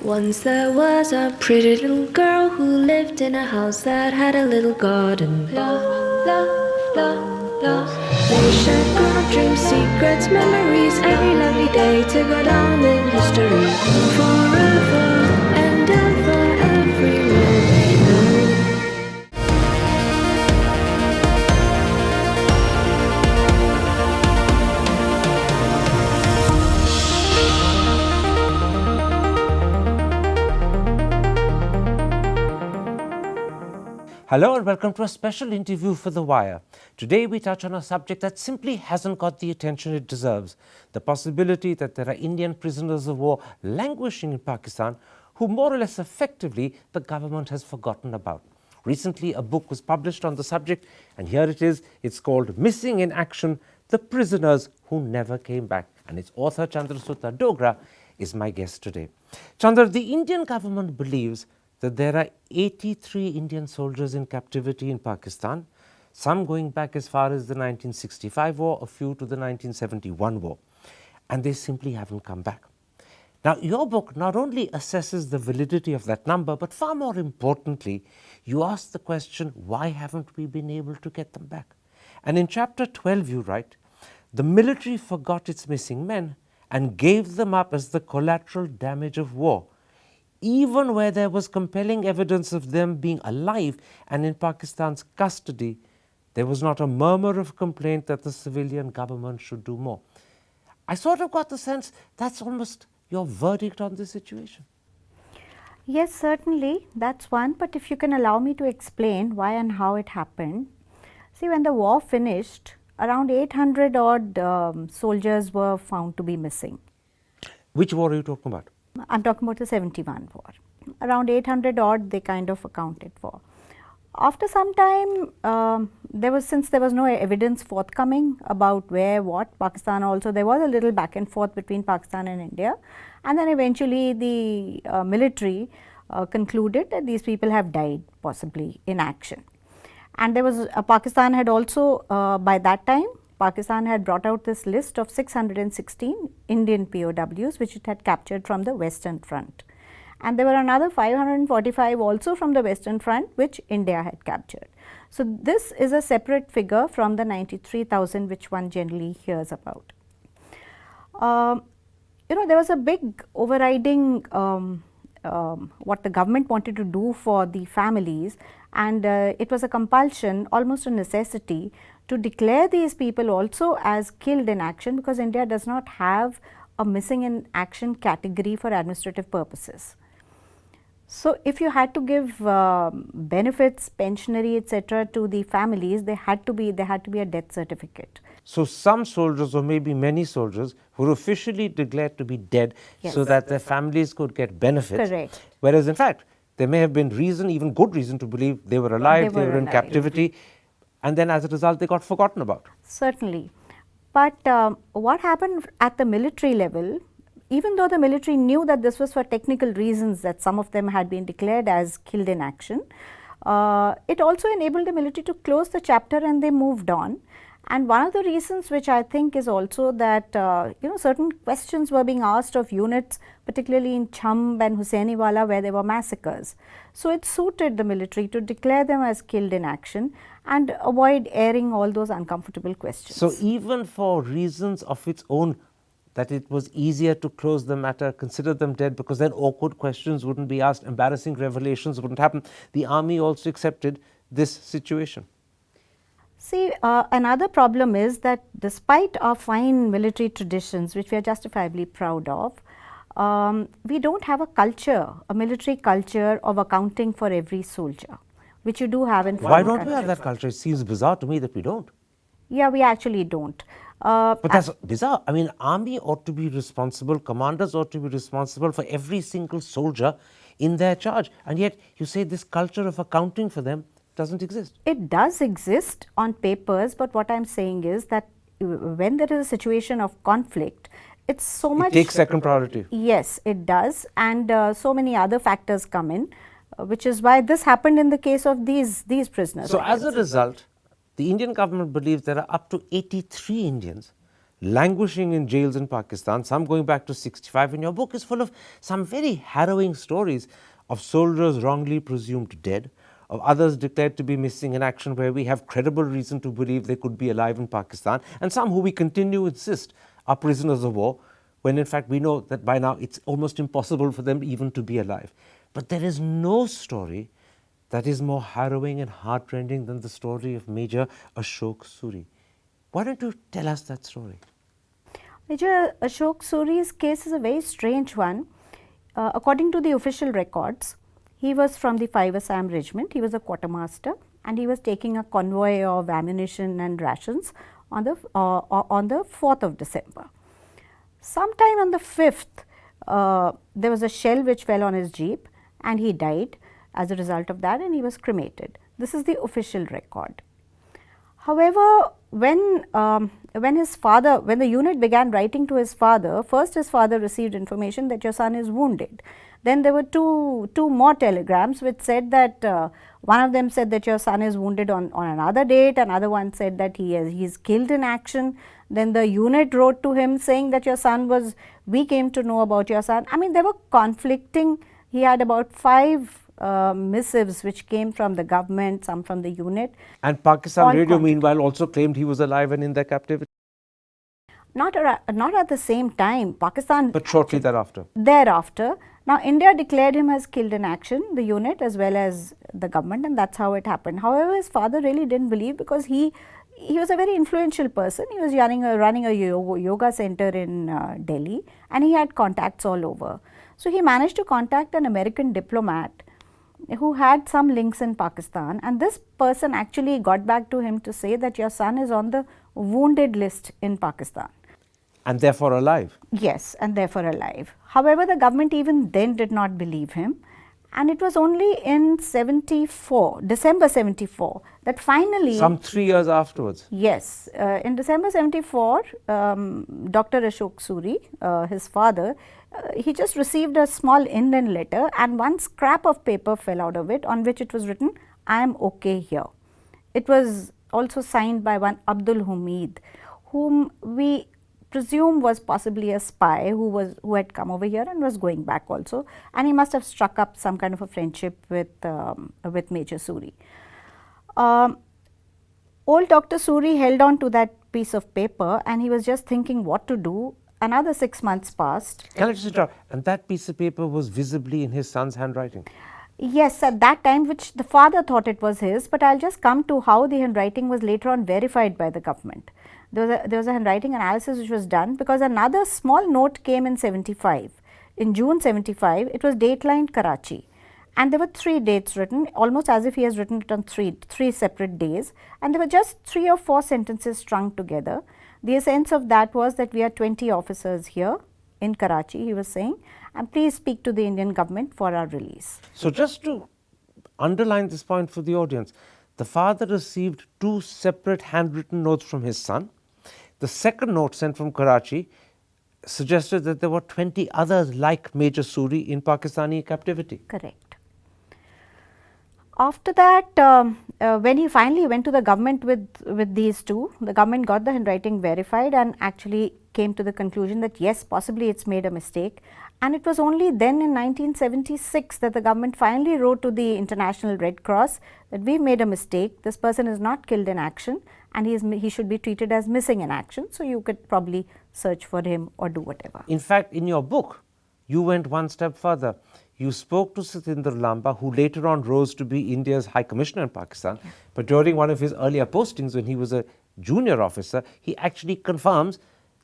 Once there was a pretty little girl who lived in a house that had a little garden. La, la, la, la. They shared girl dreams, secrets, memories, every lovely day to go down in history. Forever and ever, everywhere they go. Hello and welcome to a special interview for The Wire. Today we touch on a subject that simply hasn't got the attention it deserves, the possibility that there are Indian prisoners of war languishing in Pakistan who more or less effectively the government has forgotten about. Recently a book was published on the subject and here it is. It's called Missing in Action, The Prisoners Who Never Came Back, and its author Chander Suta Dogra is my guest today. Chander, the Indian government believes that there are 83 Indian soldiers in captivity in Pakistan, some going back as far as the 1965 war, a few to the 1971 war, and they simply haven't come back. Now, your book not only assesses the validity of that number, but far more importantly, you ask the question, why haven't we been able to get them back? And in chapter 12 you write, the military forgot its missing men and gave them up as the collateral damage of war, even where there was compelling evidence of them being alive and in Pakistan's custody. There was not a murmur of complaint that the civilian government should do more. I sort of got the sense that's almost your verdict on this situation. Yes, certainly, that's one, but if you can allow me to explain why and how it happened. See, when the war finished, around 800 odd soldiers were found to be missing. Which war are you talking about? I'm talking about the 71 war. Around 800 odd they kind of accounted for. After some time, since there was no evidence forthcoming about where, what, Pakistan also, there was a little back and forth between Pakistan and India, and then eventually the military concluded that these people have died possibly in action. And there was, Pakistan had also, by that time, Pakistan had brought out this list of 616 Indian POWs which it had captured from the Western Front. And there were another 545 also from the Western Front which India had captured. So, this is a separate figure from the 93,000 which one generally hears about. There was a big overriding what the government wanted to do for the families, and it was a compulsion, almost a necessity, to declare these people also as killed in action, because India does not have a missing in action category for administrative purposes. So, if you had to give benefits, pensionary, etc., to the families, there had to be a death certificate. So, some soldiers, or maybe many soldiers, were officially declared to be dead, yes, so that their families could get benefits. Correct. Whereas, in fact, there may have been reason, even good reason, to believe they were alive, they were in captivity, and then as a result they got forgotten about. Certainly. But what happened at the military level, even though the military knew that this was for technical reasons, that some of them had been declared as killed in action, it also enabled the military to close the chapter and they moved on. And one of the reasons which I think is also that certain questions were being asked of units, particularly in Chamb and Hussainiwala, where there were massacres. So, it suited the military to declare them as killed in action and avoid airing all those uncomfortable questions. So, even for reasons of its own, that it was easier to close the matter, consider them dead, because then awkward questions wouldn't be asked, embarrassing revelations wouldn't happen, the army also accepted this situation. See, another problem is that despite our fine military traditions, which we are justifiably proud of, we don't have a culture, a military culture of accounting for every soldier, which you do have in foreign Why don't countries. we have that culture? It seems bizarre to me that we don't. Yeah, we actually don't. But that's bizarre. I mean, army ought to be responsible, commanders ought to be responsible for every single soldier in their charge, and yet you say this culture of accounting for them doesn't exist. It does exist on papers, but what I am saying is that when there is a situation of conflict, it's so much. It takes second priority. Yes, it does, and so many other factors come in, which is why this happened in the case of these prisoners. So, as a result, the Indian government believes there are up to 83 Indians languishing in jails in Pakistan, some going back to 65. And your book is full of some very harrowing stories of soldiers wrongly presumed dead, of others declared to be missing in action where we have credible reason to believe they could be alive in Pakistan, and some who we continue to insist are prisoners of war, when in fact we know that by now it's almost impossible for them even to be alive. But there is no story that is more harrowing and heartrending than the story of Major Ashok Suri. Why don't you tell us that story? Major Ashok Suri's case is a very strange one. According to the official records, he was from the 5 Assam regiment. He was a quartermaster and he was taking a convoy of ammunition and rations on the 4th of December. Sometime on the 5th, there was a shell which fell on his jeep and he died as a result of that, and he was cremated. This is the official record. However, when the unit began writing to his father, first his father received information that your son is wounded. Then there were two more telegrams which said that one of them said that your son is wounded on another date, another one said that he is killed in action. Then the unit wrote to him saying that your son was, we came to know about your son. I mean, they were conflicting. He had about 5 missives which came from the government, some from the unit. And Pakistan Radio meanwhile also claimed he was alive and in their captivity. Not at the same time. Pakistan. But shortly thereafter. Thereafter. Now, India declared him as killed in action, the unit as well as the government, and that's how it happened. However, his father really didn't believe, because he was a very influential person. He was running a yoga center in Delhi, and he had contacts all over. So, he managed to contact an American diplomat who had some links in Pakistan, and this person actually got back to him to say that your son is on the wounded list in Pakistan. And therefore alive. Yes, and therefore alive. However, the government even then did not believe him, and it was only in December 74, that finally. Some 3 years afterwards. Yes, in December 74, Dr. Ashok Suri, his father, he just received a small Indian letter, and one scrap of paper fell out of it on which it was written, I am okay here. It was also signed by one Abdul Hamid, whom we presume was possibly a spy who had come over here and was going back also, and he must have struck up some kind of a friendship with Major Suri. Old Dr. Suri held on to that piece of paper, and he was just thinking what to do. Another 6 months passed. Can I just interrupt? And that piece of paper was visibly in his son's handwriting? Yes, at that time, which the father thought it was his, but I'll just come to how the handwriting was later on verified by the government. There was a handwriting analysis which was done, because another small note came in 75. In June 75, it was datelined Karachi, and there were 3 dates written, almost as if he has written it on three separate days, and there were just 3 or 4 sentences strung together. The essence of that was that we are 20 officers here in Karachi, he was saying, and please speak to the Indian government for our release. So just to underline this point for the audience, the father received 2 separate handwritten notes from his son. The second note, sent from Karachi, suggested that there were 20 others like Major Suri in Pakistani captivity. Correct. After that, when he finally went to the government with these 2, the government got the handwriting verified and actually came to the conclusion that yes, possibly it's made a mistake. And it was only then in 1976 that the government finally wrote to the International Red Cross that we've made a mistake, this person is not killed in action, and he should be treated as missing in action, so you could probably search for him or do whatever. In fact, in your book, you went one step further. You spoke to Satinder Lamba, who later on rose to be India's High Commissioner in Pakistan, but during one of his earlier postings when he was a junior officer, he actually confirms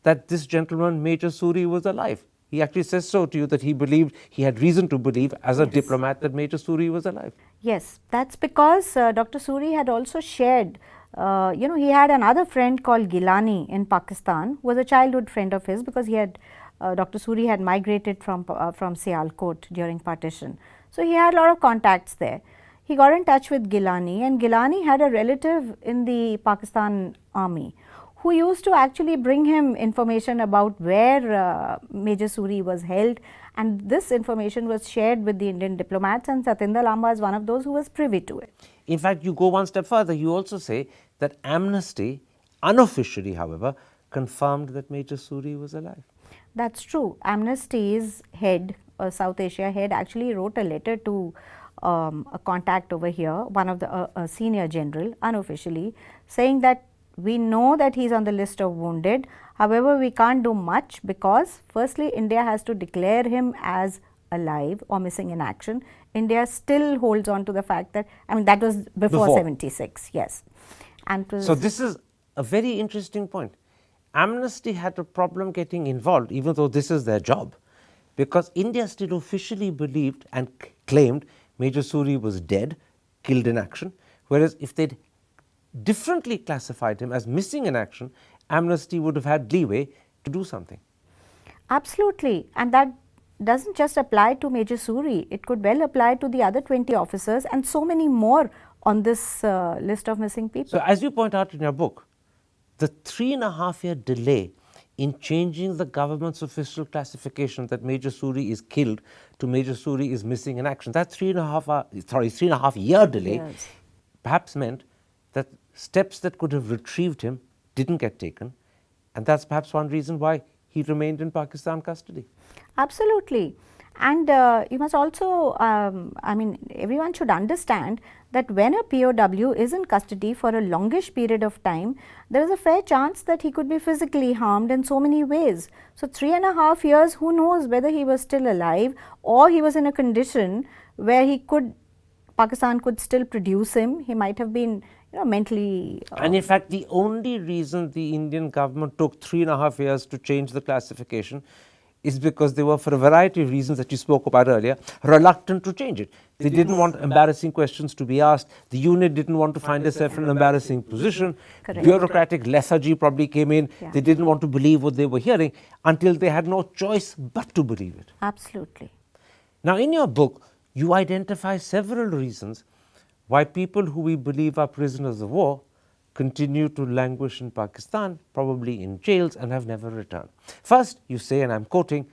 that this gentleman, Major Suri, was alive. He actually says so to you, that he had reason to believe as a diplomat that Major Suri was alive. Yes, that's because Dr. Suri had also shared, he had another friend called Gilani in Pakistan, who was a childhood friend of his, because he had Dr. Suri had migrated from Sialkot during partition. So, he had a lot of contacts there. He got in touch with Gilani, and Gilani had a relative in the Pakistan army who used to actually bring him information about where Major Suri was held, and this information was shared with the Indian diplomats, and Satinder Lamba is one of those who was privy to it. In fact, you go one step further. You also say that Amnesty, unofficially however, confirmed that Major Suri was alive. That's true. Amnesty's head, South Asia head, actually wrote a letter to a contact over here, one of the a senior general, unofficially, saying that we know that he's on the list of wounded. However, we can't do much because firstly, India has to declare him as alive or missing in action. India still holds on to the fact that, I mean, that was before 76, yes. And so this is a very interesting point. Amnesty had a problem getting involved, even though this is their job, because India still officially believed and claimed Major Suri was dead, killed in action, whereas if they'd differently classified him as missing in action, Amnesty would have had leeway to do something. Absolutely, and that doesn't just apply to Major Suri, it could well apply to the other 20 officers and so many more on this list of missing people. So as you point out in your book, the 3.5-year delay in changing the government's official classification that Major Suri is killed to Major Suri is missing in action, that 3.5-year delay perhaps meant that steps that could have retrieved him didn't get taken, and that's perhaps one reason why he remained in Pakistan custody. Absolutely. And you must also, I mean, everyone should understand that when a POW is in custody for a longish period of time, there is a fair chance that he could be physically harmed in so many ways. So 3.5 years, who knows whether he was still alive or he was in a condition where he could, Pakistan could still produce him. He might have been, you know, mentally. And in fact, the only reason the Indian government took 3.5 years to change the classification is because they were, for a variety of reasons that you spoke about earlier, reluctant to change it. They didn't want embarrassing questions to be asked. The unit didn't want to find itself in an embarrassing position. Correct. Bureaucratic lethargy probably came in. Yeah. They didn't want to believe what they were hearing until they had no choice but to believe it. Absolutely. Now, in your book, you identify several reasons why people who we believe are prisoners of war continue to languish in Pakistan, probably in jails, and have never returned. First, you say, and I'm quoting,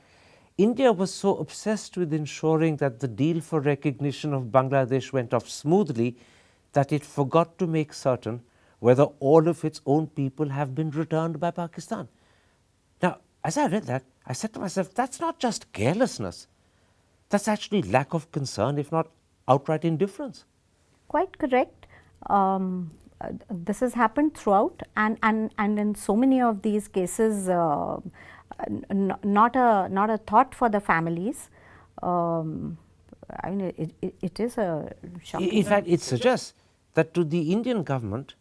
India was so obsessed with ensuring that the deal for recognition of Bangladesh went off smoothly that it forgot to make certain whether all of its own people have been returned by Pakistan. Now, as I read that, I said to myself, that's not just carelessness. That's actually lack of concern, if not outright indifference. Quite correct. This has happened throughout, and in so many of these cases, not a thought for the families. I mean, it is a shocking. In fact, it suggests that to the Indian government,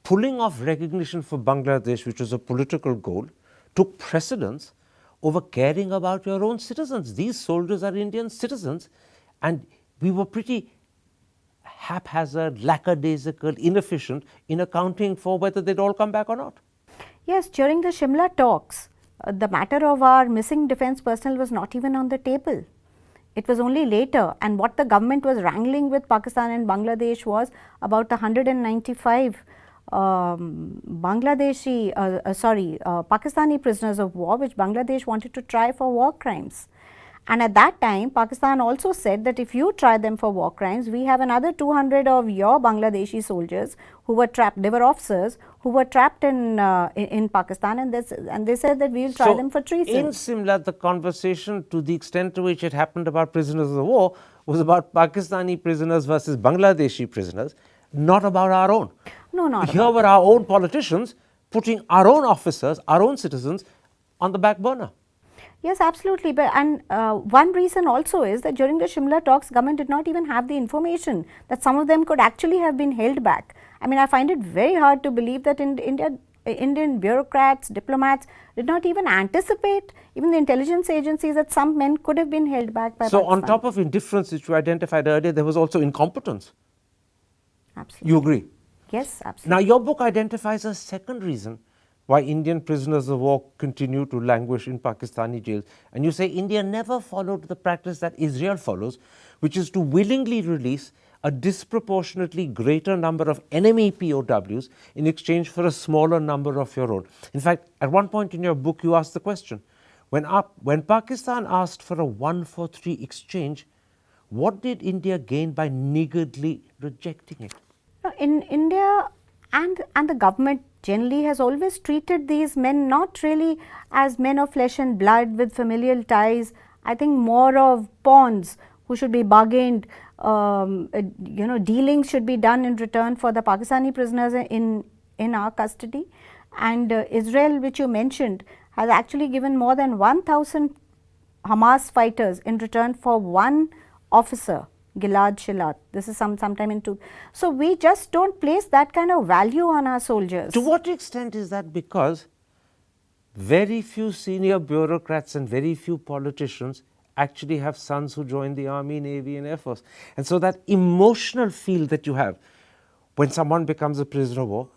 pulling off recognition for Bangladesh, which was a political goal, took precedence over caring about your own citizens. These soldiers are Indian citizens, and we were pretty haphazard, lackadaisical, inefficient in accounting for whether they'd all come back or not. Yes, during the Shimla talks, the matter of our missing defense personnel was not even on the table. It was only later, and what the government was wrangling with Pakistan and Bangladesh was about the 195 Pakistani prisoners of war, which Bangladesh wanted to try for war crimes. And at that time, Pakistan also said that if you try them for war crimes, we have another 200 of your Bangladeshi soldiers who were trapped. They were officers who were trapped in Pakistan, and they said that we will try them for treason. In Simla, the conversation, to the extent to which it happened about prisoners of war, was about Pakistani prisoners versus Bangladeshi prisoners, not about our own. No, not Here were our own politicians putting our own officers, our own citizens, on the back burner. Yes, absolutely. But one reason also is that during the Shimla talks, government did not even have the information that some of them could actually have been held back. I mean, I find it very hard to believe that Indian bureaucrats, diplomats did not even anticipate, even the intelligence agencies, that some men could have been held back by So, Pakistan. on top of indifference, which you identified earlier, there was also incompetence. Absolutely. You agree? Yes, absolutely. Now, your book identifies a second reason why Indian prisoners of war continue to languish in Pakistani jails. And you say India never followed the practice that Israel follows, which is to willingly release a disproportionately greater number of enemy POWs in exchange for a smaller number of your own. In fact, at one point in your book, you asked the question, when Pakistan asked for a 1-for-3 exchange, what did India gain by niggardly rejecting it? In India and the government generally has always treated these men not really as men of flesh and blood with familial ties. I think more of pawns who should be bargained. Dealings should be done in return for the Pakistani prisoners in our custody. And Israel, which you mentioned, has actually given more than 1,000 Hamas fighters in return for one officer, Gilad Shalit. This is sometime into. So we just don't place that kind of value on our soldiers. To what extent is that because very few senior bureaucrats and very few politicians actually have sons who join the Army, Navy and Air Force? And so that emotional feel that you have when someone becomes a prisoner of war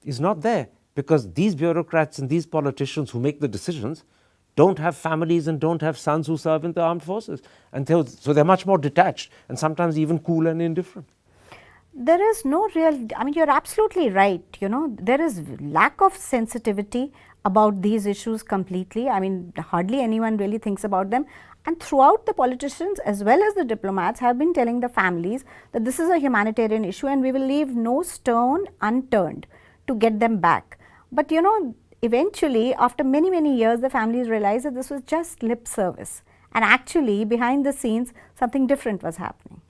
is not there, because these bureaucrats and these politicians who make the decisions don't have families and don't have sons who serve in the armed forces. And so they're much more detached and sometimes even cool and indifferent. There is no real, I mean, you're absolutely right. There is lack of sensitivity about these issues completely. I mean, hardly anyone really thinks about them. And throughout, the politicians as well as the diplomats have been telling the families that this is a humanitarian issue and we will leave no stone unturned to get them back. But eventually, after many, many years, the families realized that this was just lip service. And actually, behind the scenes, something different was happening.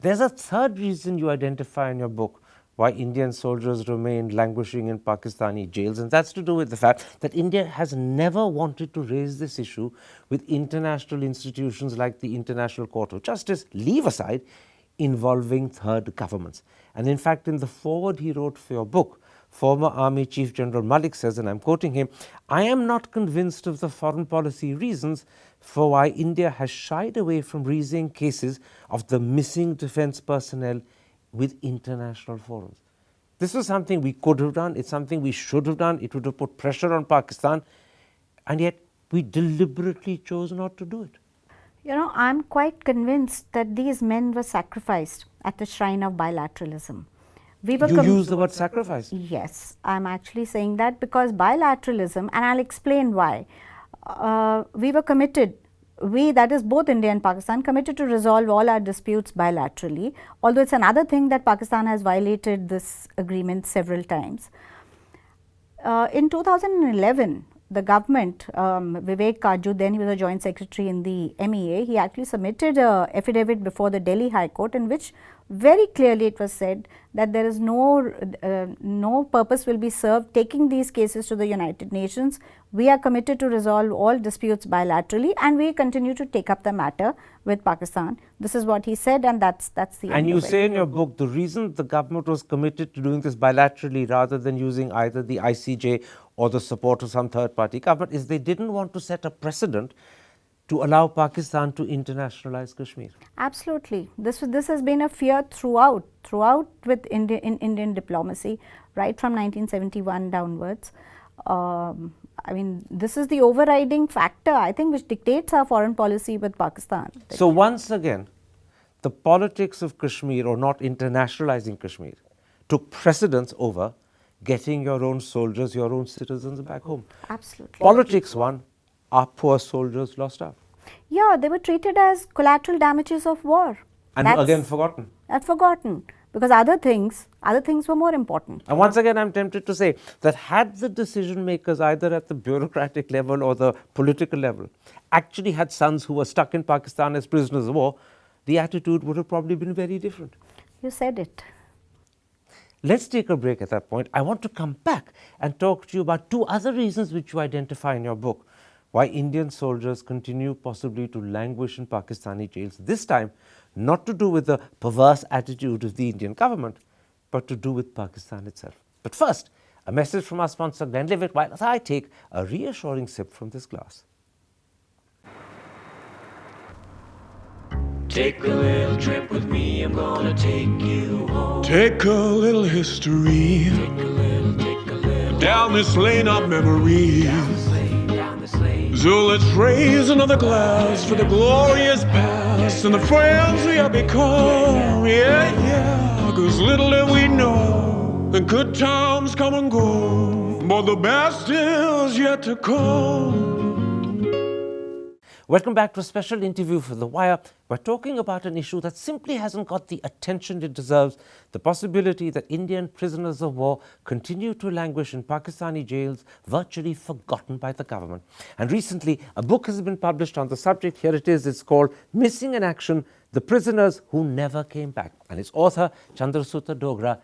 There's a third reason you identify in your book why Indian soldiers remain languishing in Pakistani jails, and that's to do with the fact that India has never wanted to raise this issue with international institutions like the International Court of Justice, leave aside involving third governments. And in fact, in the foreword he wrote for your book, former Army Chief General Malik says, and I'm quoting him, "I am not convinced of the foreign policy reasons for why India has shied away from raising cases of the missing defense personnel with international forums." This is something we could have done, it's something we should have done, it would have put pressure on Pakistan, and yet we deliberately chose not to do it. I'm quite convinced that these men were sacrificed at the shrine of bilateralism. You use the word sacrifice. Yes, I'm actually saying that because bilateralism, and I'll explain why. We were committed, that is both India and Pakistan, committed to resolve all our disputes bilaterally, although it's another thing that Pakistan has violated this agreement several times. In 2011, the government, Vivek Kaju, then he was a joint secretary in the MEA, he actually submitted an affidavit before the Delhi High Court in which very clearly it was said that there is no purpose will be served taking these cases to the United Nations. We are committed to resolve all disputes bilaterally and we continue to take up the matter with Pakistan. This is what he said, and that's the end. And you say in your book the reason the government was committed to doing this bilaterally rather than using either the ICJ or the support of some third party government is they didn't want to set a precedent to allow Pakistan to internationalize Kashmir. Absolutely. This has been a fear throughout with Indian diplomacy, right from 1971 downwards. I mean, this is the overriding factor, I think, which dictates our foreign policy with Pakistan. So once again, the politics of Kashmir, or not internationalizing Kashmir, took precedence over getting your own soldiers, your own citizens back home. Absolutely. Politics won, our poor soldiers lost out. Yeah, they were treated as collateral damages of war. And again forgotten. And forgotten, because other things were more important. And once again, I'm tempted to say that had the decision makers, either at the bureaucratic level or the political level, actually had sons who were stuck in Pakistan as prisoners of war, the attitude would have probably been very different. You said it. Let's take a break at that point. I want to come back and talk to you about two other reasons which you identify in your book why Indian soldiers continue possibly to languish in Pakistani jails, this time not to do with the perverse attitude of the Indian government, but to do with Pakistan itself. But first, a message from our sponsor Glenlivet while I take a reassuring sip from this glass. Take a little trip with me, I'm gonna take you home. Take a little history Take a little down this lane of memories. down this lane. So let's raise another glass for the glorious past and the friends we have become. Yeah, 'cause little did we know the good times come and go, but the best is yet to come. Welcome back to a special interview for The Wire. We're talking about an issue that simply hasn't got the attention it deserves, the possibility that Indian prisoners of war continue to languish in Pakistani jails, virtually forgotten by the government. And recently, a book has been published on the subject. Here it is. It's called Missing in Action, The Prisoners Who Never Came Back. And its author, Chander Dogra,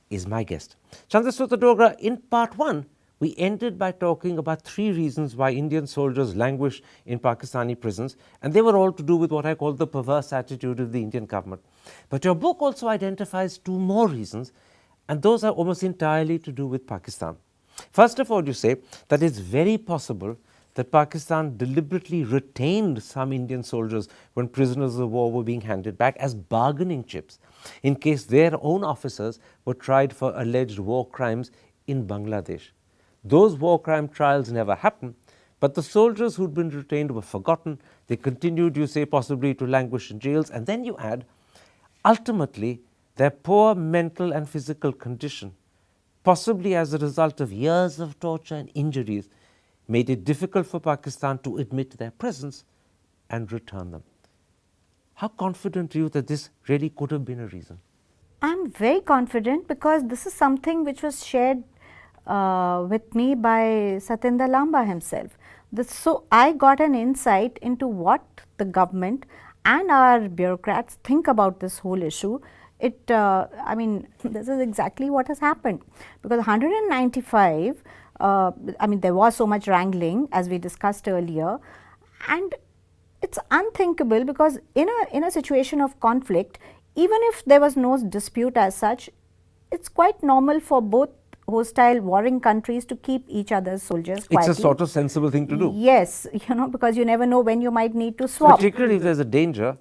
is my guest. Chander Dogra, in part one, we ended by talking about 3 reasons why Indian soldiers languish in Pakistani prisons, and they were all to do with what I call the perverse attitude of the Indian government. But your book also identifies 2 more reasons, and those are almost entirely to do with Pakistan. First of all, you say that it's very possible that Pakistan deliberately retained some Indian soldiers when prisoners of war were being handed back as bargaining chips in case their own officers were tried for alleged war crimes in Bangladesh. Those war crime trials never happened, but the soldiers who'd been retained were forgotten. They continued, you say, possibly to languish in jails. And then you add, ultimately, their poor mental and physical condition, possibly as a result of years of torture and injuries, made it difficult for Pakistan to admit their presence and return them. How confident are you that this really could have been a reason? I'm very confident because this is something which was shared with me by Satinder Lamba himself. So I got an insight into what the government and our bureaucrats think about this whole issue. I mean, this is exactly what has happened, because 195, there was so much wrangling as we discussed earlier, and it's unthinkable because in a situation of conflict, even if there was no dispute as such, it's quite normal for both hostile warring countries to keep each other's soldiers quietly. It's a sort of sensible thing to do. Yes, because you never know when you might need to swap. Particularly if there's a danger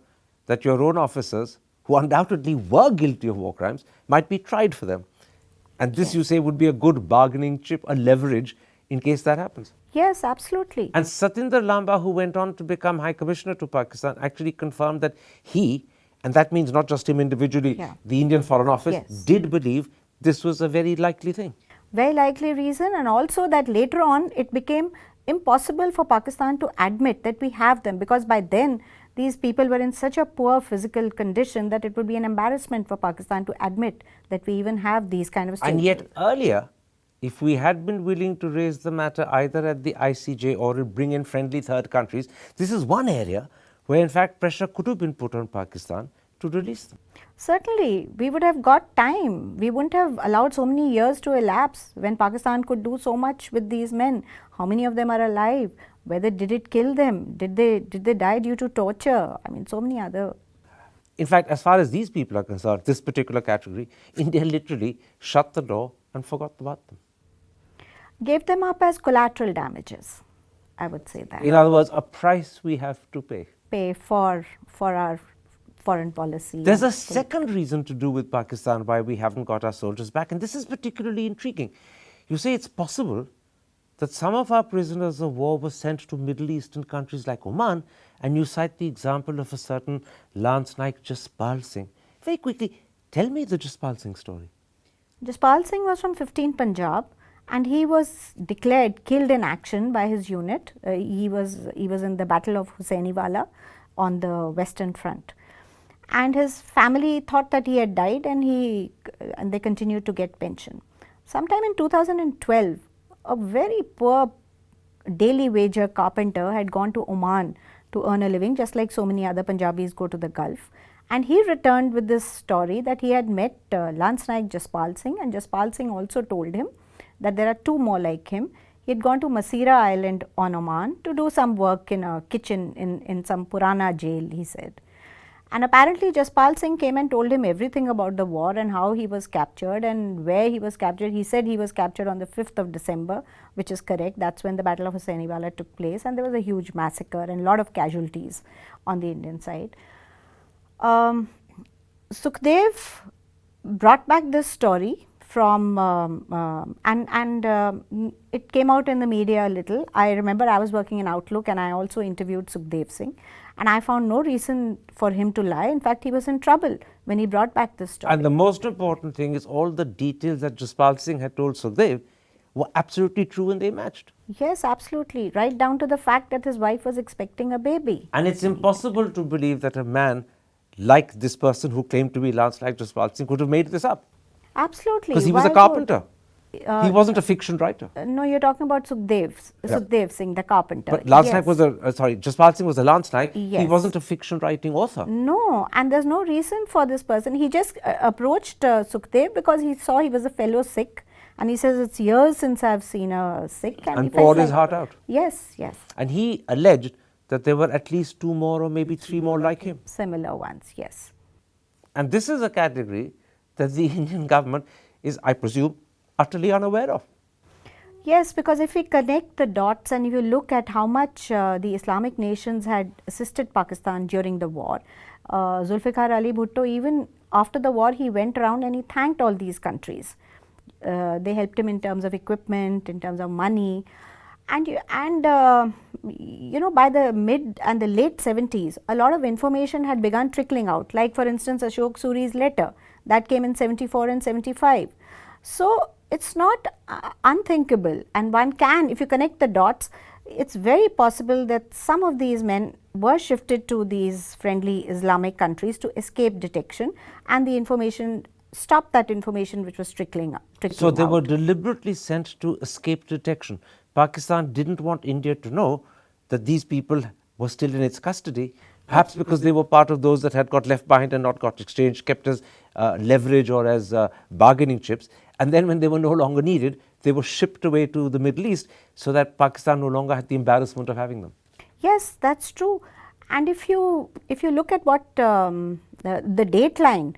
that your own officers, who undoubtedly were guilty of war crimes, might be tried for them. And this, you say, would be a good bargaining chip, a leverage in case that happens. Yes, absolutely. And Satinder Lamba, who went on to become High Commissioner to Pakistan, actually confirmed that he, and that means not just him individually, the Indian Foreign Office, did believe this was a very likely thing. Very likely reason, and also that later on it became impossible for Pakistan to admit that we have them, because by then these people were in such a poor physical condition that it would be an embarrassment for Pakistan to admit that we even have these kind of soldiers. And yet earlier, if we had been willing to raise the matter either at the ICJ or bring in friendly third countries, this is one area where in fact pressure could have been put on Pakistan to release them. Certainly, we would have got time. We wouldn't have allowed so many years to elapse when Pakistan could do so much with these men. How many of them are alive? Whether did it kill them? Did they die due to torture? I mean, so many other. In fact, as far as these people are concerned, this particular category, India literally shut the door and forgot about them. Gave them up as collateral damages, I would say that. In other words, a price we have to pay. Pay for our foreign policy. There's a second reason to do with Pakistan why we haven't got our soldiers back, and this is particularly intriguing. You say it's possible that some of our prisoners of war were sent to Middle Eastern countries like Oman, and you cite the example of a certain Lance Naik Jaspal Singh. Very quickly, tell me the Jaspal Singh story. Jaspal Singh was from 15 Punjab, and he was declared killed in action by his unit. He was in the Battle of Hussainiwala on the Western Front. And his family thought that he had died, and they continued to get pension. Sometime in 2012, a very poor daily wager carpenter had gone to Oman to earn a living, just like so many other Punjabis go to the Gulf. And he returned with this story that he had met Lance Naik Jaspal Singh, and Jaspal Singh also told him that there are 2 more like him. He had gone to Masira Island on Oman to do some work in a kitchen in some Purana jail, he said. And apparently Jaspal Singh came and told him everything about the war and how he was captured and where he was captured. He said he was captured on the 5th of December, which is correct. That's when the Battle of Hussainiwala took place, and there was a huge massacre and a lot of casualties on the Indian side. Sukhdev brought back this story from it came out in the media a little. I remember I was working in Outlook, and I also interviewed Sukhdev Singh, and I found no reason for him to lie. In fact, he was in trouble when he brought back this story. And the most important thing is all the details that Jaspal Singh had told Sukhdev were absolutely true and they matched. Yes, absolutely. Right down to the fact that his wife was expecting a baby. And it's impossible to believe that a man like this person who claimed to be Landslide Jaspal Singh could have made this up. Absolutely. Because he was a Why carpenter. would- He wasn't a fiction writer. No, you're talking about Sukhdev Singh, the carpenter. But Landslide Yes. was Jaspal Singh was a Landslide. He Yes. wasn't a fiction writing author. No, and there's no reason for this person. He just approached Sukhdev because he saw he was a fellow Sikh, and he says, it's years since I've seen a Sikh. And he felt poured his heart out. Yes, yes. And he alleged that there were at least 2 more or maybe 3 more like him. Similar ones, yes. And this is a category that the Indian government is, I presume, utterly unaware of. Yes, because if we connect the dots and if you look at how much the Islamic nations had assisted Pakistan during the war, Zulfikar Ali Bhutto, even after the war, he went around and he thanked all these countries. They helped him in terms of equipment, in terms of money. And you know, by the mid and the late 70s, a lot of information had begun trickling out. Like, for instance, Ashok Suri's letter that came in 74 and 75. So it's not unthinkable, and one can, if you connect the dots, it's very possible that some of these men were shifted to these friendly Islamic countries to escape detection, and the information stopped that information which was trickling out. So they were deliberately sent to escape detection. Pakistan didn't want India to know that these people were still in its custody, perhaps because they were part of those that had got left behind and not got exchanged, kept as leverage or as bargaining chips. And then when they were no longer needed, they were shipped away to the Middle East so that Pakistan no longer had the embarrassment of having them. Yes, that's true. And if you look at what the dateline,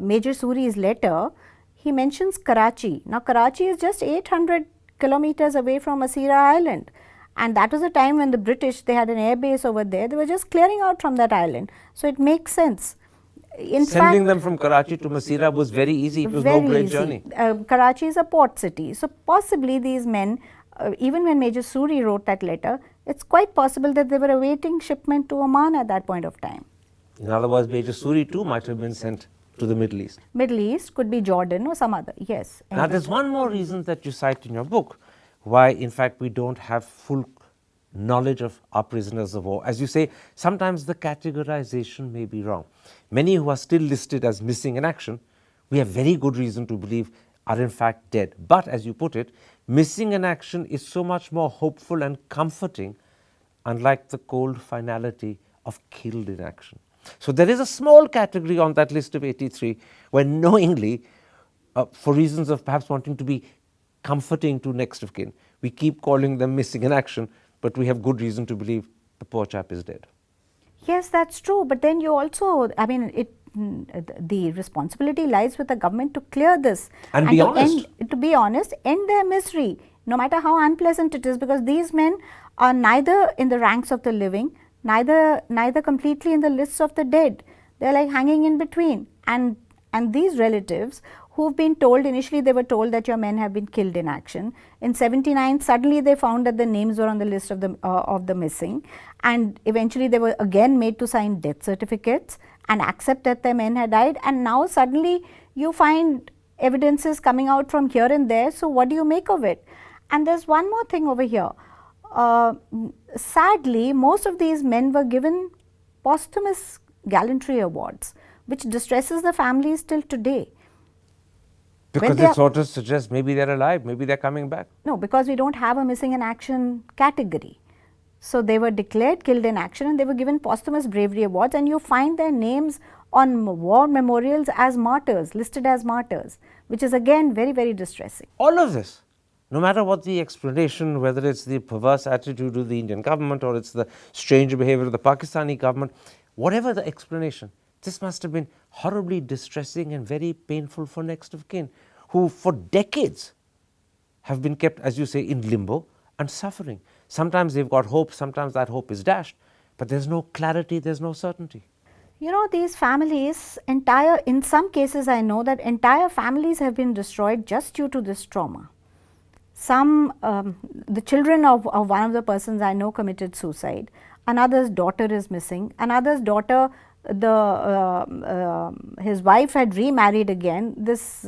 Major Suri's letter, he mentions Karachi. Now, Karachi is just 800 kilometers away from Asira Island. And that was a time when the British, they had an air base over there. They were just clearing out from that island. So it makes sense. Sending them from Karachi to Masira was very easy. It was no great journey. Karachi is a port city. So possibly these men, even when Major Suri wrote that letter, it's quite possible that they were awaiting shipment to Oman at that point of time. In other words, Major Suri too might have been sent to the Middle East. Middle East, could be Jordan or some other, yes. Now there's one more reason that you cite in your book why in fact we don't have full knowledge of our prisoners of war. As you say, sometimes the categorization may be wrong. Many who are still listed as missing in action, we have very good reason to believe are in fact dead. But as you put it, missing in action is so much more hopeful and comforting, unlike the cold finality of killed in action. So there is a small category on that list of 83 where knowingly, for reasons of perhaps wanting to be comforting to next of kin, we keep calling them missing in action, but we have good reason to believe the poor chap is dead. Yes, that's true. But then you also, I mean, the responsibility lies with the government to clear this. And be honest. To be honest, end their misery, no matter how unpleasant it is, because these men are neither in the ranks of the living, neither completely in the lists of the dead. They're like hanging in between. And these relatives who've been told, initially they were told that your men have been killed in action. In 79, suddenly they found that the names were on the list of the missing, and eventually they were again made to sign death certificates and accept that their men had died, and now suddenly you find evidences coming out from here and there. So what do you make of it? And there's one more thing over here. Sadly, most of these men were given posthumous gallantry awards, which distresses the families till today. Because it sort of suggests maybe they're alive, maybe they're coming back. No, because we don't have a missing in action category. So they were declared killed in action and they were given posthumous bravery awards, and you find their names on war memorials as martyrs, listed as martyrs, which is again very, very distressing. All of this, no matter what the explanation, whether it's the perverse attitude of the Indian government or it's the strange behavior of the Pakistani government, whatever the explanation, this must have been horribly distressing and very painful for next of kin, who for decades have been kept, as you say, in limbo and suffering. Sometimes they've got hope, sometimes that hope is dashed, but there's no clarity, there's no certainty. You know, these families, in some cases I know that entire families have been destroyed just due to this trauma. Some, the children of one of the persons I know committed suicide, another's daughter is missing, another's daughter, his wife had remarried again. This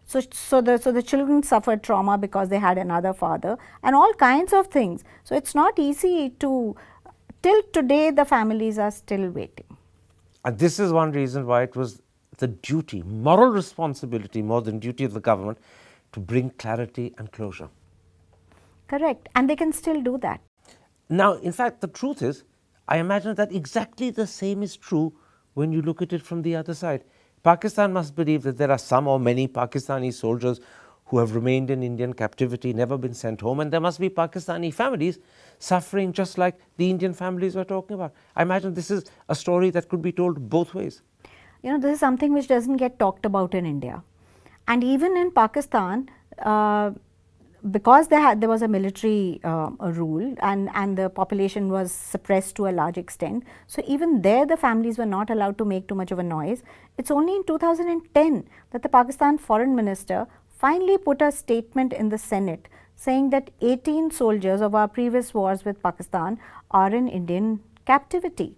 So the children suffered trauma because they had another father and all kinds of things. So it's not easy to, till today the families are still waiting. And this is one reason why it was the duty, moral responsibility more than duty of the government to bring clarity and closure. Correct. And they can still do that. Now, in fact, the truth is, I imagine that exactly the same is true when you look at it from the other side. Pakistan must believe that there are some or many Pakistani soldiers who have remained in Indian captivity, never been sent home, and there must be Pakistani families suffering just like the Indian families we're talking about. I imagine this is a story that could be told both ways. You know, this is something which doesn't get talked about in India. And even in Pakistan, because there was a military rule and the population was suppressed to a large extent, so even there the families were not allowed to make too much of a noise. It's only in 2010 that the Pakistan foreign minister finally put a statement in the Senate saying that 18 soldiers of our previous wars with Pakistan are in Indian captivity.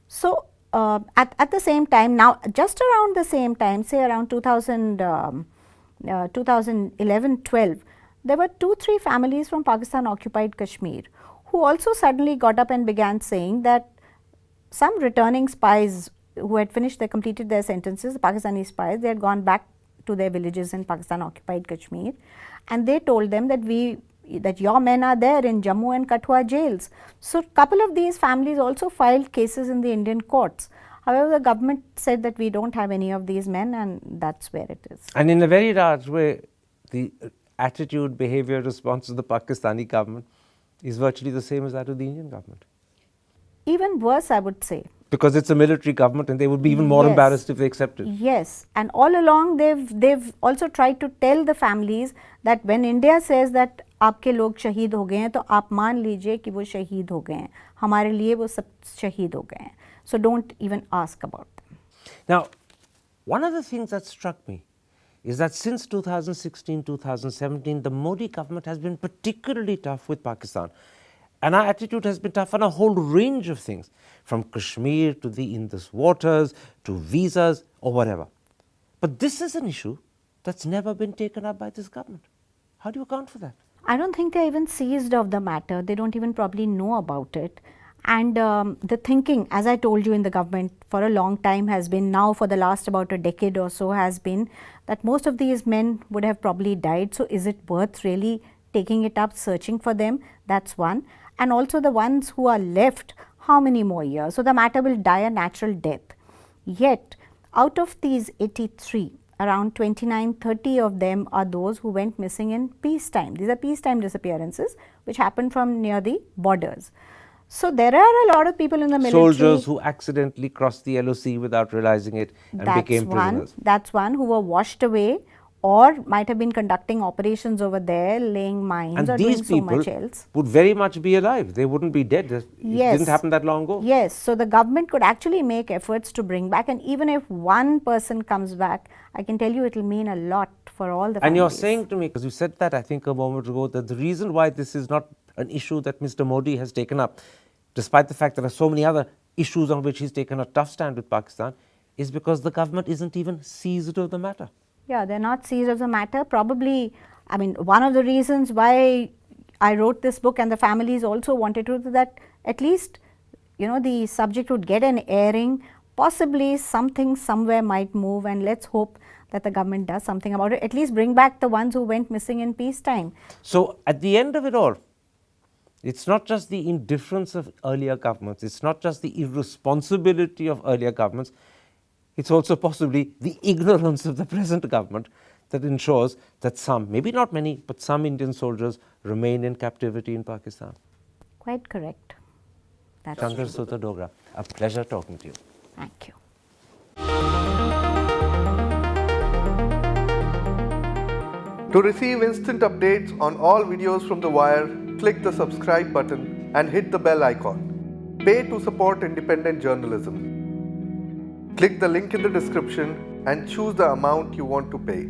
So at the same time, now just around the same time, say around 2011-12, there were 2-3 families from Pakistan occupied Kashmir who also suddenly got up and began saying that some returning spies who had completed their sentences, the Pakistani spies, they had gone back to their villages in Pakistan occupied Kashmir, and they told them that your men are there in Jammu and Kathua jails. So a couple of these families also filed cases in the Indian courts. However, the government said that we don't have any of these men, and that's where it is. And in a very large way, the attitude, behavior, response of the Pakistani government is virtually the same as that of the Indian government. Even worse, I would say. Because it's a military government and they would be even more embarrassed if they accepted. Yes, and all along they've also tried to tell the families that when India says that आपके लोग शहीद हो गए हैं तो आप मान लीजिए कि वो शहीद हो गए हैं, हमारे लिए वो सब शहीद हो गए हैं. So don't even ask about them. Now, one of the things that struck me is that since 2016-2017, the Modi government has been particularly tough with Pakistan. And our attitude has been tough on a whole range of things, from Kashmir to the Indus waters, to visas or whatever. But this is an issue that's never been taken up by this government. How do you account for that? I don't think they're even seized of the matter. They don't even probably know about it. And the thinking, as I told you, in the government for a long time has been, now for the last about a decade or so, has been that most of these men would have probably died. So is it worth really taking it up, searching for them? That's one. And also the ones who are left, how many more years? So the matter will die a natural death. Yet, out of these 83, around 29-30 of them are those who went missing in peacetime. These are peacetime disappearances which happened from near the borders. So there are a lot of people in the military. Soldiers who accidentally crossed the LOC without realizing it and became prisoners. That's one, who were washed away or might have been conducting operations over there, laying mines and or doing so much else. And these people would very much be alive. They wouldn't be dead. It didn't happen that long ago. Yes. So the government could actually make efforts to bring back, and even if one person comes back, I can tell you it will mean a lot for all the families. And you're saying to me, because you said that I think a moment ago, that the reason why this is not an issue that Mr. Modi has taken up, despite the fact there are so many other issues on which he's taken a tough stand with Pakistan, is because the government isn't even seized of the matter. Yeah, they're not seized of the matter. Probably, I mean, one of the reasons why I wrote this book and the families also wanted to, that at least, you know, the subject would get an airing, possibly something somewhere might move, and let's hope that the government does something about it, at least bring back the ones who went missing in peacetime. So at the end of it all, it's not just the indifference of earlier governments, it's not just the irresponsibility of earlier governments, it's also possibly the ignorance of the present government that ensures that some, maybe not many, but some Indian soldiers remain in captivity in Pakistan. Quite correct. That's Chander, true. Suta, Dogra, a pleasure talking to you. Thank you. To receive instant updates on all videos from The Wire, click the subscribe button and hit the bell icon. Pay to support independent journalism. Click the link in the description and choose the amount you want to pay.